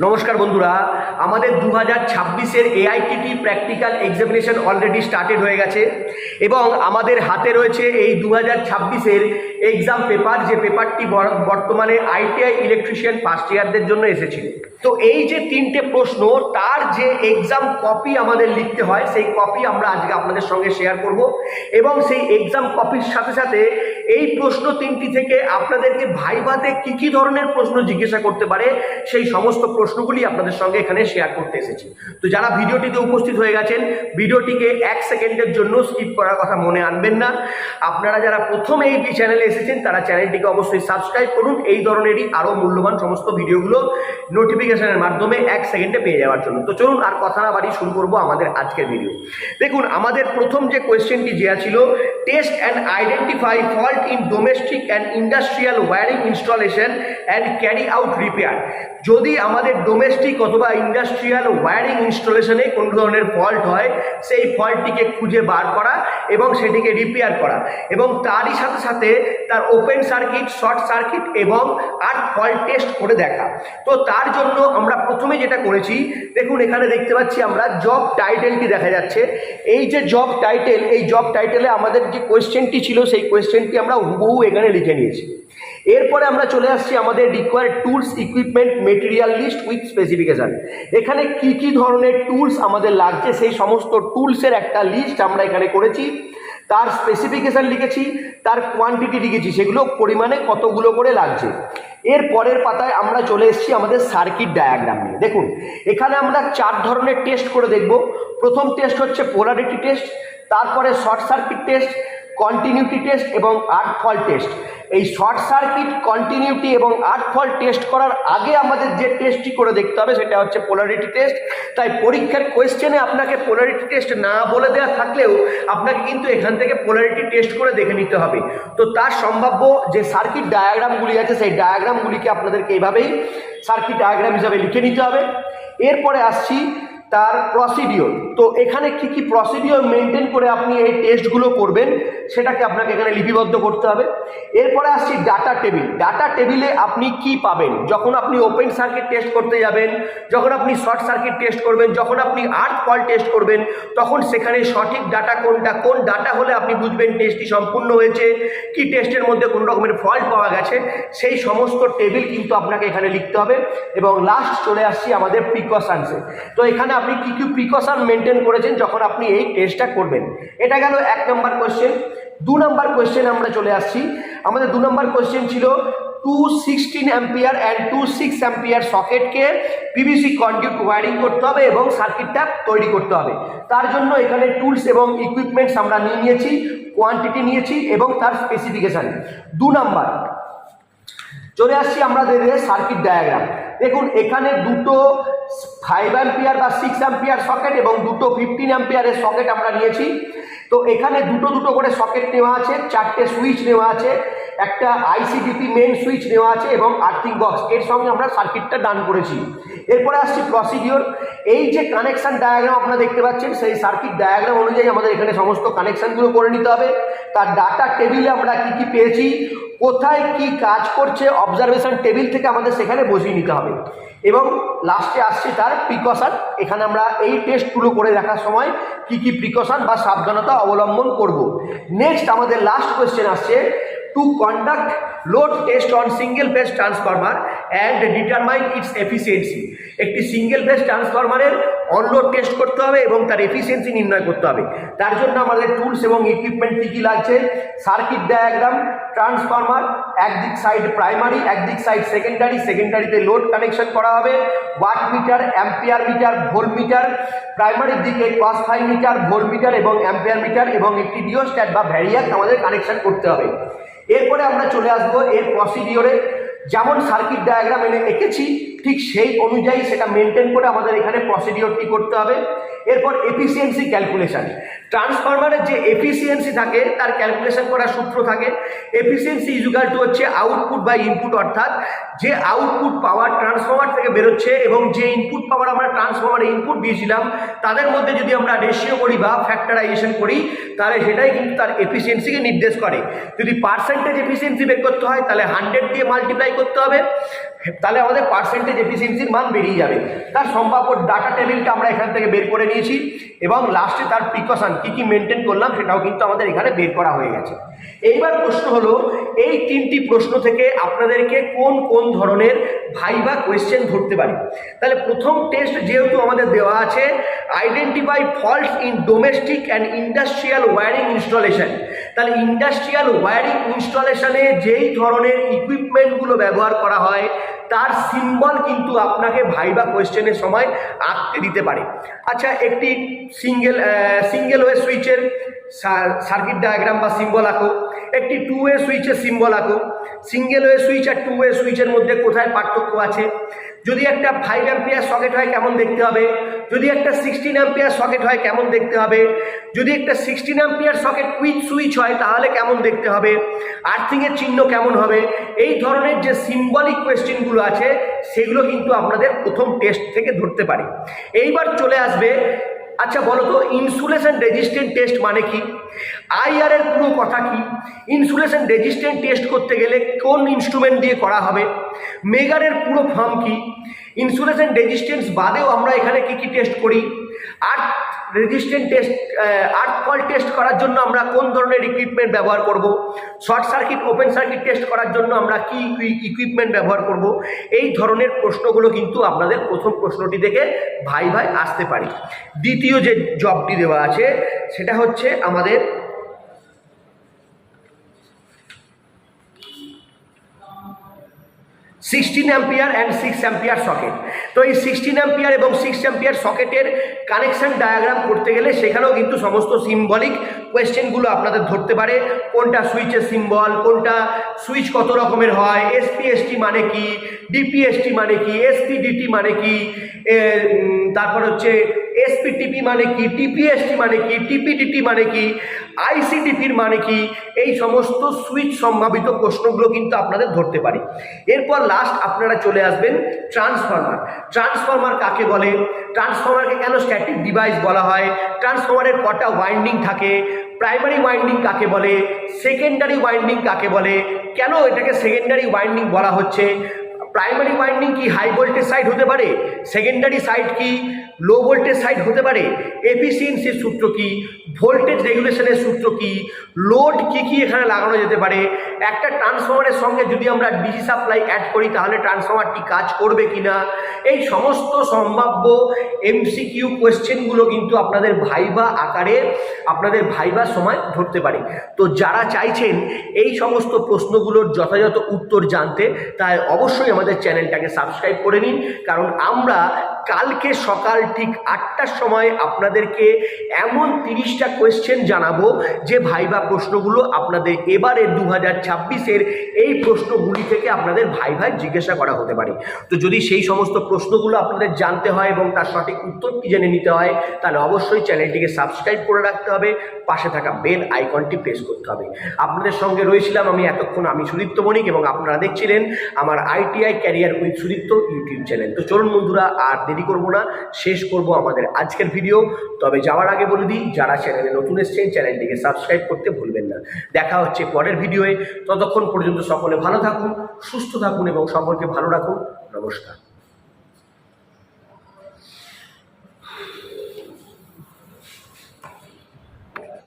নমস্কার বন্ধুরা, আমাদের 2026-এর এআইটিটি প্র্যাকটিক্যাল এক্সামিনেশন অলরেডি স্টার্টেড হয়ে গেছে এবং আমাদের হাতে রয়েছে এই 2026-এর এক্সাম পেপার, যে পেপারটি বর্তমানে আইটিআই ইলেকট্রিশিয়ান ফার্স্ট ইয়ারদের জন্য এসেছিল। তো এই যে তিনটে প্রশ্ন, তার যে এক্সাম কপি আমাদের লিখতে হয়, সেই কপি আমরা আজকে আপনাদের সঙ্গে শেয়ার করব এবং সেই এক্সাম কপির সাথে সাথে এই প্রশ্ন তিনটি থেকে আপনাদেরকে ভাইভাতে কি কি ধরনের প্রশ্ন জিজ্ঞাসা করতে পারে সেই সমস্ত প্রশ্নগুলি আপনাদের সঙ্গে এখানে শেয়ার করতে এসেছি। তো যারা ভিডিওটিতে উপস্থিত হয়ে গেছেন, ভিডিওটিকে 1 সেকেন্ডের জন্য স্কিপ করার কথা মনে আনবেন না। আপনারা যারা প্রথম এই চ্যানেলে এসেছেন তারা চ্যানেলটিকে অবশ্যই সাবস্ক্রাইব করুন, এই ধরনেরই আরও মূল্যবান সমস্ত ভিডিওগুলো নোটিফিকেশনের মাধ্যমে 1 সেকেন্ডে পেয়ে যাওয়ার জন্য। তো চলুন আর কথা না বাড়িয়ে শুরু করবো আমাদের আজকের ভিডিও। দেখুন, আমাদের প্রথম যে কোয়েশ্চেনটি দেওয়া ছিল, test and identify fault in domestic and industrial wiring installation and carry out repair. যদি আমাদের ডোমেস্টিক অথবা ইন্ডাস্ট্রিয়াল ওয়্যারিং ইনস্টলেশনে কোনো ধরনের ফল্ট হয়, সেই ফল্টটিকে খুঁজে বার করা এবং সেটিকে রিপেয়ার করা, এবং তারই সাথে সাথে তার ওপেন সার্কিট, শর্ট সার্কিট এবং আর্ক ফল্ট টেস্ট করে দেখা। তো তার জন্য আমরা প্রথমে যেটা করেছি, দেখুন এখানে দেখতে পাচ্ছি আমরা জব টাইটেলটি দেখা যাচ্ছে। এই যে জব টাইটেল, এই জব টাইটেলে আমাদের যে কোয়েশ্চেনটি ছিল সেই কোয়েশ্চেনটি আমরা হুবহু এখানে লিখে নিয়েছি। এরপরে আমরা চলে আসছি আমাদের required tools, equipment, material list with specification. এখানে কি কি ধরনের টুলস আমাদের লাগছে সেই সমস্ত টুলসের একটা লিস্ট আমরা এখানে করেছি, তার স্পেসিফিকেশান লিখেছি, তার কোয়ান্টিটি লিখেছি, সেগুলো পরিমাণে কতগুলো করে লাগছে। এর পরের পাতায় আমরা চলে এসেছি আমাদের সার্কিট ডায়াগ্রাম নিয়ে। দেখুন এখানে আমরা 4 ধরনের টেস্ট করে দেখব। প্রথম টেস্ট হচ্ছে পোলারিটি টেস্ট, তারপরে short circuit test, continuity test এবং আর্ক ফল্ট টেস্ট। এই শর্ট সার্কিট, কন্টিনিউটি এবং আর্ক ফল্ট টেস্ট করার আগে আমাদের যে টেস্টটি করে দেখতে হবে সেটা হচ্ছে পোলারিটি টেস্ট। তাই পরীক্ষার কোয়েশ্চেনে আপনাকে পোলারিটি টেস্ট না বলে দেওয়া থাকলেও আপনাকে কিন্তু এখান থেকে পোলারিটি টেস্ট করে দেখে নিতে হবে। তো তার সম্ভাব্য যে সার্কিট ডায়াগ্রামগুলি আছে সেই ডায়াগ্রামগুলিকে আপনাদেরকে এইভাবেই সার্কিট ডায়াগ্রাম হিসাবে লিখে নিতে হবে। এরপরে আসছি তার প্রসিডিওর। তো এখানে কি কি প্রসিডিওর মেনটেন করে আপনি এই টেস্টগুলো করবেন সেটাকে আপনাকে এখানে লিপিবদ্ধ করতে হবে। এরপরে আসছি ডাটা টেবিল। ডাটা টেবিলে আপনি কি পাবেন যখন আপনি ওপেন সার্কিট টেস্ট করতে যাবেন, যখন আপনি শর্ট সার্কিট টেস্ট করবেন, যখন আপনি আর্ক ফল্ট টেস্ট করবেন, তখন সেখানে সঠিক ডাটা কোনটা, কোন ডাটা হলে আপনি বুঝবেন টেস্টটি সম্পূর্ণ হয়েছে, কি টেস্টের মধ্যে কোন রকমের ফল্ট পাওয়া গেছে, সেই সমস্ত টেবিল কিন্তু আপনাকে এখানে লিখতে হবে। এবং লাস্ট চলে আসছি আমাদের প্রিকশনসে। তো এখানে আপনি কি কি প্রিকশন মেনটেন করেছেন যখন আপনি এই টেস্টটা করবেন। এটা গেল 1 নম্বর কোয়েশ্চেন। 2 নম্বর কোয়েশ্চেন আমরা চলে আসছি। আমাদের 2 নম্বর কোয়েশ্চেন ছিল 216 অ্যাম্পিয়ার অ্যান্ড 26 অ্যাম্পিয়ার সকেটকে পিভিসি কন্ডিউট ওয়্যারিং করতে হবে এবং সার্কিটটা তৈরি করতে হবে। তার জন্য এখানে টুলস এবং ইকুইপমেন্টস আমরা নিয়েছি, কোয়ান্টিটি নিয়েছি এবং তার স্পেসিফিকেশান। 2 নম্বর চলে আসছি আমাদের সার্কিট ডায়াগ্রাম। দেখুন এখানে দুটো 5 অ্যাম্পিয়ার বা 6 অ্যাম্পিয়ার সকেট এবং দুটো 15 অ্যাম্পিয়ারের সকেট আমরা নিয়েছি। তো এখানে দুটো করে সকেট নেওয়া আছে, 4টে সুইচ নেওয়া আছে, একটা আইসিডিপি মেন সুইচ নেওয়া আছে এবং আর্থিং বক্স, এর সঙ্গে আমরা সার্কিটটা ডান করেছি। এরপরে আসছি প্রসিডিওর। এই যে কানেকশন ডায়াগ্রাম আপনারা দেখতে পাচ্ছেন, সেই সার্কিট ডায়াগ্রাম অনুযায়ী আমাদের এখানে সমস্ত কানেকশানগুলো করে নিতে হবে। তার ডাটা টেবিলে আমরা কি কি পেয়েছি, কোথায় কি কাজ করছে, অবজারভেশন টেবিল থেকে আমাদের সেখানে বসিয়ে নিতে হবে। এবং লাস্টে আসছে তার প্রিকশন। এখানে আমরা এই টেস্টগুলো করে দেখার সময় কি কি প্রিকশন বা সাবধানতা অবলম্বন করব। নেক্সট আমাদের লাস্ট কোয়েশ্চেন আসছে, to conduct load test on single phase transformer and determine it's efficiency. একটি সিঙ্গেল ফেজ ট্রান্সফরমারের অনলোড টেস্ট করতে হবে এবং তার এফিসিয়েন্সি নির্ণয় করতে হবে। তার জন্য আমাদের টুলস এবং ইকুইপমেন্ট কী কী লাগছে, সার্কিট ডায়াগ্রাম, ট্রান্সফরমার, একদিক সাইড প্রাইমারি, একদিক সাইড সেকেন্ডারি, সেকেন্ডারিতে লোড কানেকশন করা হবে, watt meter, ampere meter, volt meter, প্রাইমারির দিকে ক্রসফাই মিটার, ভোল্ট মিটার এবং অ্যাম্পিয়ার মিটার এবং একটি রিওস্ট্যাট বা ভ্যারিয়াক আমাদের কানেকশন করতে হবে। এরপরে আমরা চলে আসবো এর প্রসিডিওরে। যেমন সার্কিট ডায়াগ্রাম এঁকেছি ঠিক সেই অনুযায়ী সেটা মেনটেন করে আমাদের এখানে প্রসিডিওরটি করতে হবে। এরপর এফিসিয়েন্সি ক্যালকুলেশন। ট্রান্সফরমারের যে এফিসিয়েন্সি থাকে তার ক্যালকুলেশন করার সূত্র থাকে। এফিসিয়েন্সি ইজুগাল টু হচ্ছে আউটপুট বাই ইনপুট, অর্থাৎ যে আউটপুট পাওয়ার ট্রান্সফরমার থেকে বেরোচ্ছে এবং যে ইনপুট পাওয়ার আমরা ট্রান্সফরমারে ইনপুট দিয়েছিলাম তাদের মধ্যে যদি আমরা রেশিও করি বা ফ্যাক্টরাইজেশন করি তাহলে সেটাই কিন্তু তার এফিসিয়েন্সিকে নির্দেশ করে। যদি পার্সেন্টেজ এফিসিয়েন্সি বের করতে হয় তাহলে 100 দিয়ে মাল্টিপ্লাই করতে হবে, তাহলে আমাদের পার্সেন্টেজ পার্সেন্টেজ এফিসিয়েন্সির মান বেরিয়ে যাবে। তার সম্ভাব্য ডাটা টেবিলটা আমরা এখান থেকে বের করে নিয়েছি এবং লাস্টে তার প্রিকশন কী কী মেনটেন করলাম সেটাও কিন্তু আমাদের এখানে বের করা হয়ে গেছে। এইবার প্রশ্ন হলো, এই তিনটি প্রশ্ন থেকে আপনাদেরকে কোন কোন ধরনের ভাইভা কোয়েশ্চেন ধরতে পারি। তাহলে প্রথম টেস্ট যেহেতু আমাদের দেওয়া আছে, identify faults in domestic and industrial wiring installation. তাহলে ইন্ডাস্ট্রিয়াল ওয়্যারিং ইনস্টলেশনে যেই ধরনের ইকুইপমেন্টগুলো ব্যবহার করা হয় তার সিম্বল কিন্তু আপনাকে ভাইভা কোয়েশ্চেনের সময় আঁকতে দিতে পারে। আচ্ছা, একটি সিঙ্গেল ওয়ে সুইচের সার্কিট ডায়াগ্রাম বা সিম্বল আঁকো, একটি 2 ওয়ে সুইচের সিম্বল আঁকো। সিঙ্গেল ওয়ে সুইচ আর 2 ওয়ে সুইচের মধ্যে কোথায় পার্থক্য আছে? যদি একটা 5 অ্যাম্পিয়ার সকেট হয় কেমন দেখতে হবে? যদি একটা 16 অ্যাম্পিয়ার সকেট হয় কেমন দেখতে হবে? যদি একটা 16 অ্যাম্পিয়ার সকেট কুইক সুইচ হয় তাহলে কেমন দেখতে হবে? আর্থিংয়ের চিহ্ন কেমন হবে? এই ধরনের যে সিম্বলিক কোয়েশ্চেনগুলো আছে সেগুলো কিন্তু আপনাদের প্রথম টেস্ট থেকে ধরতে পারে। এইবার চলে আসবে, আচ্ছা বলো তো ইনসুলেশন রেজিস্ট্যান্ট টেস্ট মানে কি? আইআর এর পুরো কথা কি? ইনসুলেশন রেজিস্ট্যান্ট টেস্ট করতে গেলে কোন ইনস্ট্রুমেন্ট দিয়ে করা হবে? মেগারের পুরো ফর্ম কি? ইনসুলেশন রেজিস্ট্যান্স বাদেও আমরা এখানে কি কি টেস্ট করি? আর্থ রেজিস্ট্যান্ট টেস্ট, আর্থ ফল্ট টেস্ট করার জন্য আমরা কোন ধরনের ইকুইপমেন্ট ব্যবহার করব? Short circuit open circuit test করার জন্য আমরা কি ইকুইপমেন্ট ব্যবহার করব? এই ধরনের প্রশ্নগুলো কিন্তু আপনাদের প্রথম প্রশ্নটি থেকে ভাই আসতে পারে। দ্বিতীয় যে জবটি দেওয়া আছে সেটা হচ্ছে আমাদের sixteen ampere and 6 ampere socket. তো এই 16 অ্যাম্পিয়ার এবং 6 অ্যাম্পিয়ার সকেটের কানেকশন ডায়াগ্রাম করতে গেলে সেখানেও কিন্তু সমস্ত সিম্বলিক কোয়েশ্চেনগুলো আপনাদের ধরতে পারে। কোনটা সুইচের সিম্বল, কোনটা সুইচ কত রকমের হয়, এসপিএসটি মানে কি, ডিপিএসটি মানে কি, এসপিডিটি মানে কি, তারপর হচ্ছে এসপিটিপি মানে কি, টিপিএসটি মানে কি, টিপিডিটি মানে কি, আইসিডিপির মানে কি, এই সমস্ত সুইচ সম্ভাবিত প্রশ্নগুলো কিন্তু আপনাদের ধরতে পারে। এরপর লাস্ট আপনারা চলে আসবেন ট্রান্সফরমার। ট্রান্সফরমার কাকে বলে? ট্রান্সফরমারকে কেন স্ট্যাটিক ডিভাইস বলা হয়? ট্রান্সফরমারের কটা ওয়াইন্ডিং থাকে? প্রাইমারি ওয়াইন্ডিং কাকে বলে? সেকেন্ডারি ওয়াইন্ডিং কাকে বলে? কেন এটাকে সেকেন্ডারি ওয়াইন্ডিং বলা হচ্ছে? প্রাইমারি ওয়াইন্ডিং কি হাই ভোল্টেজ সাইড হতে পারে? সেকেন্ডারি সাইড কি লো ভোল্টেজ সাইড হতে পারে? এফিসিয়েন্সির সূত্র কি? ভোল্টেজ রেগুলেশনের সূত্র কি? লোড কি কি এখানে লাগানো যেতে পারে? একটা ট্রান্সফরমারের সঙ্গে যদি আমরা ডিসি সাপ্লাই অ্যাড করি তাহলে ট্রান্সফরমারটি কাজ করবে কিনা? এই সমস্ত সম্ভাব্য এমসিকিউ কোয়েশ্চেনগুলো কিন্তু আপনাদের ভাইভা আকারে আপনাদের ভাইভার সময় ধরতে পারে। তো যারা চাইছেন এই সমস্ত প্রশ্নগুলোর যথাযথ উত্তর জানতে, তাই অবশ্যই আমাদের চ্যানেলটাকে সাবস্ক্রাইব করে নিন, কারণ আমরা কালকে সকাল ঠিক 8টার সময় আপনাদেরকে এমন 30টা কোয়েশ্চেন জানাবো যে ভাইভা প্রশ্নগুলো আপনাদের এবারে 2026-এর এই প্রশ্নগুলি থেকে আপনাদের ভাইভায় জিজ্ঞাসা করা হতে পারে। তো যদি সেই সমস্ত প্রশ্নগুলো আপনাদের জানতে হয় এবং তার সঠিক উত্তরটি জেনে নিতে হয় তাহলে অবশ্যই চ্যানেলটিকে সাবস্ক্রাইব করে রাখতে হবে, পাশে থাকা বেল আইকনটি প্রেস করতে হবে। আপনাদের সঙ্গে রয়েছিলাম আমি এতক্ষণ, আমি সুদীপ্ত বণিক, এবং আপনারা দেখছিলেন আমার ITI career with Sudipta YouTube channel. তো চলুন বন্ধুরা, আর দেরি করব না, শেষ করব আমাদের আজকের ভিডিও। তবে যাওয়ার আগে বলে দিই, যারা চ্যানেলে নতুন এসেছেন চ্যানেলটিকে সাবস্ক্রাইব করতে ভুলবেন না। দেখা হচ্ছে পরের ভিডিওয়ে, ততক্ষণ পর্যন্ত সকলে ভালো থাকুন, সুস্থ থাকুন এবং সকলকে ভালো রাখুন। নমস্কার।